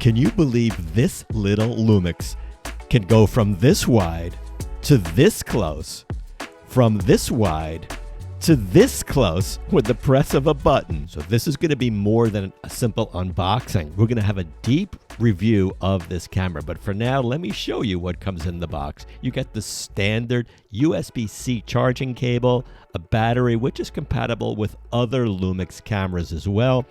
Can you believe this little Lumix can go from this wide to this close, from this wide to this close with the press of a button? So this is going to be more than a simple unboxing. We're going to have a deep review of this camera, but for now, let me show you what comes in the box. You get the standard USB-C charging cable, a battery which is compatible with other Lumix cameras as well,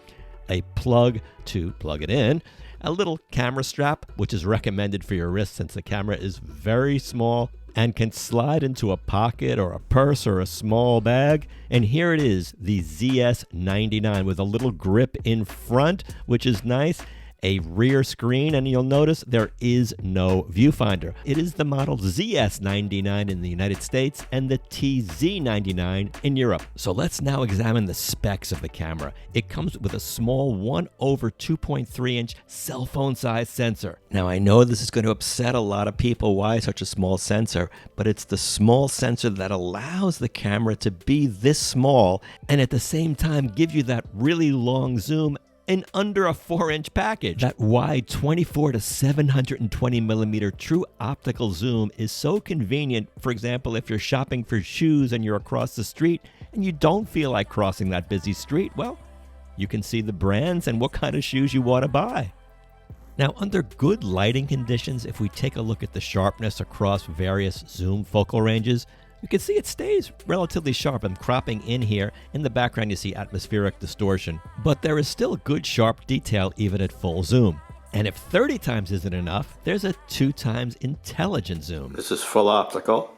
a plug to plug it in, a little camera strap, which is recommended for your wrist since the camera is very small and can slide into a pocket or a purse or a small bag. And here it is, the ZS99 with a little grip in front, which is nice. A rear screen, and you'll notice there is no viewfinder. It is the model ZS99 in the United States and the TZ99 in Europe. So let's now examine the specs of the camera. It comes with a small 1/2.3-inch cell phone size sensor. Now I know this is going to upset a lot of people. Why such a small sensor? But it's the small sensor that allows the camera to be this small and at the same time give you that really long zoom in under a 4-inch package. That wide 24 to 720 millimeter true optical zoom is so convenient. For example, if you're shopping for shoes and you're across the street and you don't feel like crossing that busy street, well, you can see the brands and what kind of shoes you want to buy. Now, under good lighting conditions, if we take a look at the sharpness across various zoom focal ranges, you can see it stays relatively sharp. I'm cropping in here. In the background, you see atmospheric distortion, but there is still good sharp detail even at full zoom. And if 30 times isn't enough, there's a 2 times intelligent zoom. This is full optical.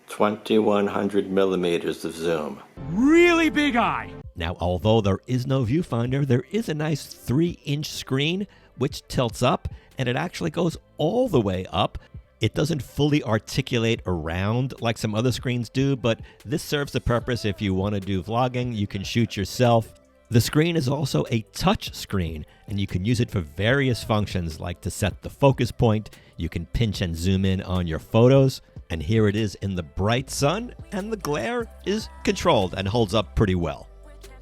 (2100 millimeters of zoom). Really big eye. Now, although there is no viewfinder, there is a nice 3-inch screen which tilts up, and it actually goes all the way up. It doesn't fully articulate around like some other screens do, but this serves the purpose. If you want to do vlogging, you can shoot yourself. The screen is also a touch screen, and you can use it for various functions like to set the focus point. You can pinch and zoom in on your photos, and here it is in the bright sun, and the glare is controlled and holds up pretty well.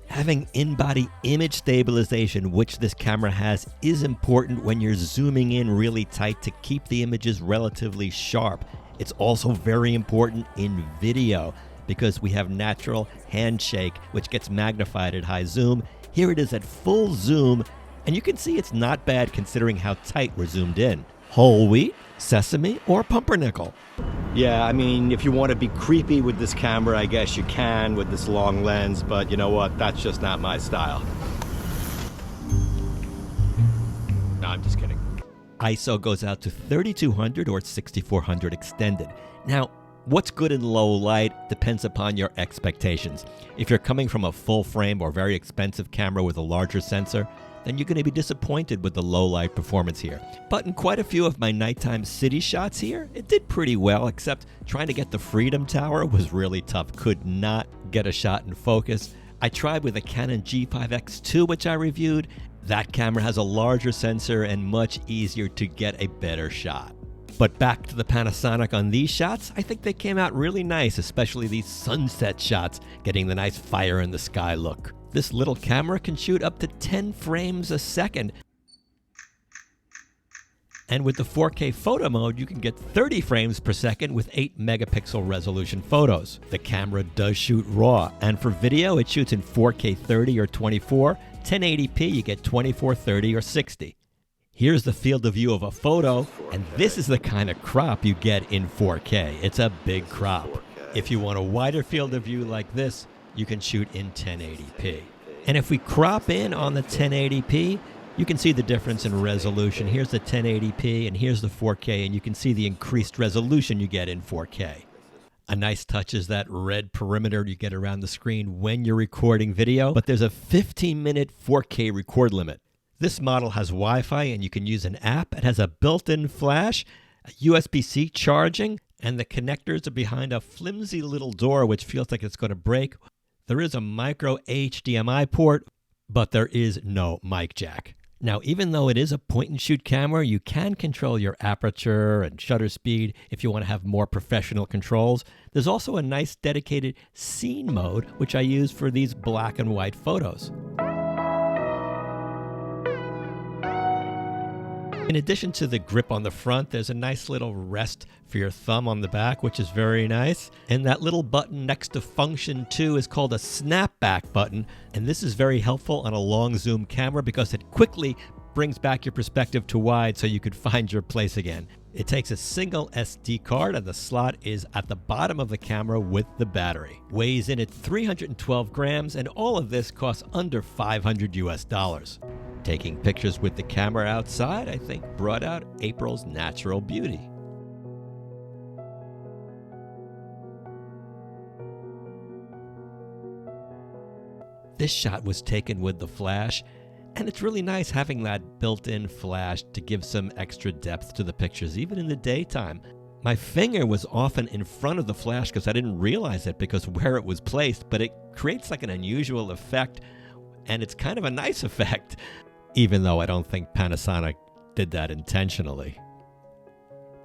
Having in-body image stabilization, which this camera has, is important when you're zooming in really tight to keep the images relatively sharp. It's also very important in video because we have natural handshake, which gets magnified at high zoom. Here it is at full zoom, and you can see it's not bad considering how tight we're zoomed in. Whole wheat, sesame, or pumpernickel? Yeah, I mean, if you want to be creepy with this camera, I guess you can with this long lens, but you know what? That's just not my style. No, I'm just kidding. ISO goes out to 3200 or 6400 extended. Now, what's good in low light depends upon your expectations. If you're coming from a full frame or very expensive camera with a larger sensor, then you're going to be disappointed with the low light performance here. But in quite a few of my nighttime city shots here, it did pretty well, except trying to get the Freedom Tower was really tough. Could not get a shot in focus. I tried with a Canon G5X2, which I reviewed. That camera has a larger sensor and much easier to get a better shot. But back to the Panasonic on these shots, I think they came out really nice, especially these sunset shots, getting the nice fire in the sky look. This little camera can shoot up to 10 frames a second. And with the 4K photo mode, you can get 30 frames per second with 8 megapixel resolution photos. The camera does shoot RAW, and for video, it shoots in 4K 30 or 24. 1080p, you get 24, 30, or 60. Here's the field of view of a photo, and this is the kind of crop you get in 4K. It's a big crop. If you want a wider field of view like this, you can shoot in 1080p. And if we crop in on the 1080p, you can see the difference in resolution. Here's the 1080p and here's the 4K, and you can see the increased resolution you get in 4K. A nice touch is that red perimeter you get around the screen when you're recording video, but there's a 15-minute 4K record limit. This model has Wi-Fi, and you can use an app. It has a built-in flash, a USB-C charging, and the connectors are behind a flimsy little door which feels like it's going to break. There is a micro HDMI port, but there is no mic jack. Now, even though it is a point-and-shoot camera, you can control your aperture and shutter speed if you want to have more professional controls. There's also a nice dedicated scene mode, which I use for these black and white photos. In addition to the grip on the front, there's a nice little rest for your thumb on the back, which is very nice. And that little button next to function 2 is called a snapback button. And this is very helpful on a long zoom camera because it quickly brings back your perspective to wide so you could find your place again. It takes a single SD card and the slot is at the bottom of the camera with the battery. Weighs in at 312 grams and all of this costs under $500 US. Taking pictures with the camera outside, I think, brought out April's natural beauty. This shot was taken with the flash, and it's really nice having that built-in flash to give some extra depth to the pictures, even in the daytime. My finger was often in front of the flash because I didn't realize it because where it was placed, but it creates like an unusual effect, and it's kind of a nice effect. Even though I don't think Panasonic did that intentionally.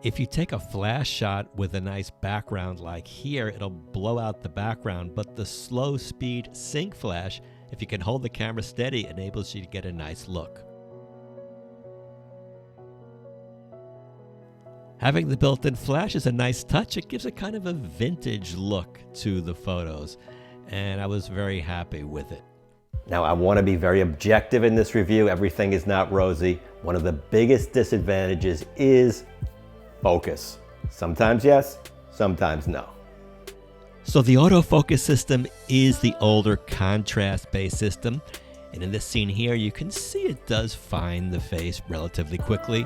If you take a flash shot with a nice background like here, it'll blow out the background, but the slow speed sync flash, if you can hold the camera steady, enables you to get a nice look. Having the built-in flash is a nice touch. It gives a kind of a vintage look to the photos, and I was very happy with it. Now, I want to be very objective in this review. Everything is not rosy. One of the biggest disadvantages is focus. Sometimes yes, sometimes no. So the autofocus system is the older contrast-based system. And in this scene here, you can see it does find the face relatively quickly.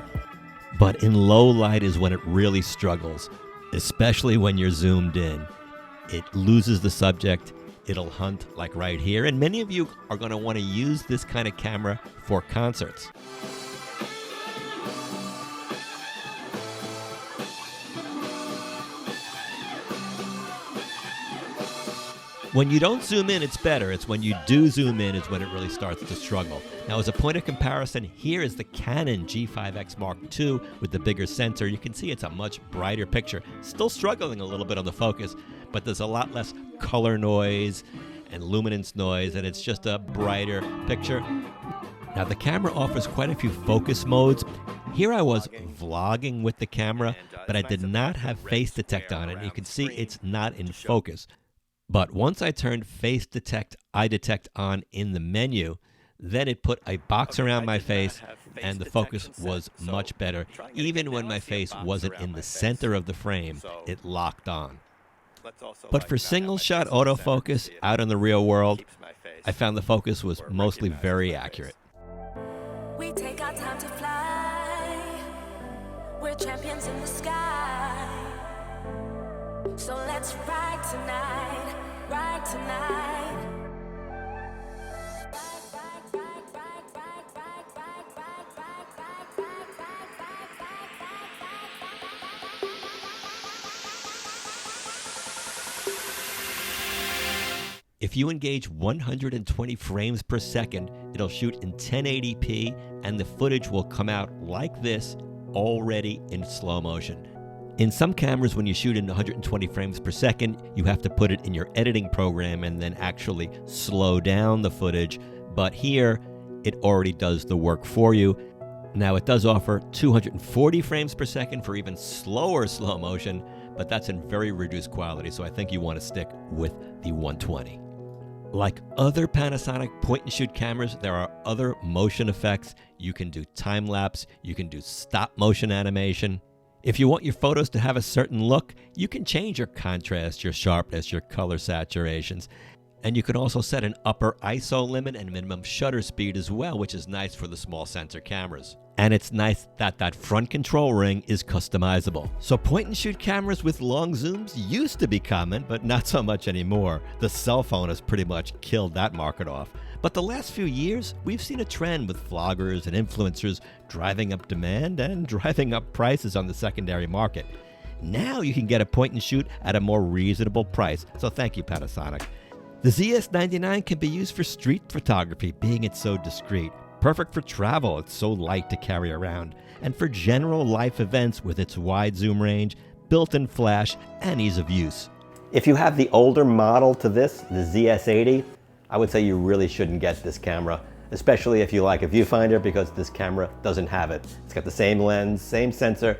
But in low light is when it really struggles, especially when you're zoomed in. It loses the subject. It'll hunt like right here, and many of you are going to want to use this kind of camera for concerts. When you don't zoom in, it's better. It's when you do zoom in is when it really starts to struggle. Now, as a point of comparison, here is the Canon G5X Mark II with the bigger sensor. You can see it's a much brighter picture. Still struggling a little bit on the focus, but there's a lot less color noise and luminance noise, and it's just a brighter picture. Now, the camera offers quite a few focus modes. Here I was vlogging with the camera, but I did not have face detect on it. You can see it's not in focus. But once I turned face detect, eye detect on in the menu, then it put a box around my face and the focus was much better. Even when my face wasn't in the center of the frame, it locked on. But for single shot autofocus out in the real world, I found the focus was mostly very accurate. We take our time to fly. We're champions in the sky. So let's ride tonight, ride tonight. If you engage 120 frames per second, it'll shoot in 1080p and the footage will come out like this, already in slow motion. In some cameras, when you shoot in 120 frames per second, you have to put it in your editing program and then actually slow down the footage. But here, it already does the work for you. Now, it does offer 240 frames per second for even slower slow motion, but that's in very reduced quality, so I think you want to stick with the 120. Like other Panasonic point-and-shoot cameras, there are other motion effects. You can do time-lapse, you can do stop-motion animation. If you want your photos to have a certain look, you can change your contrast, your sharpness, your color saturations. And you can also set an upper ISO limit and minimum shutter speed as well, which is nice for the small sensor cameras. And it's nice that that front control ring is customizable. So point-and-shoot cameras with long zooms used to be common, but not so much anymore. The cell phone has pretty much killed that market off. But the last few years, we've seen a trend with vloggers and influencers driving up demand and driving up prices on the secondary market. Now you can get a point-and-shoot at a more reasonable price, so thank you, Panasonic. The ZS99 can be used for street photography, being it's so discreet. Perfect for travel, it's so light to carry around, and for general life events with its wide zoom range, built-in flash, and ease of use. If you have the older model to this, the ZS80, I would say you really shouldn't get this camera, especially if you like a viewfinder, because this camera doesn't have it. It's got the same lens, same sensor,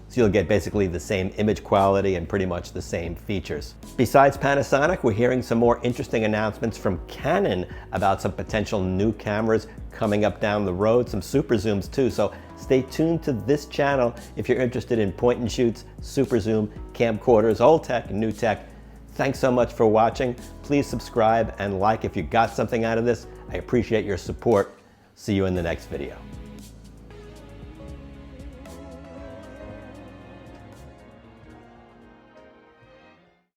so you'll get basically the same image quality and pretty much the same features. Besides Panasonic, we're hearing some more interesting announcements from Canon about some potential new cameras coming up down the road, some super zooms too, so stay tuned to this channel if you're interested in point and shoots, super zoom, camcorders, old tech, new tech. Thanks so much for watching. Please subscribe and like if you got something out of this. I appreciate your support. See you in the next video.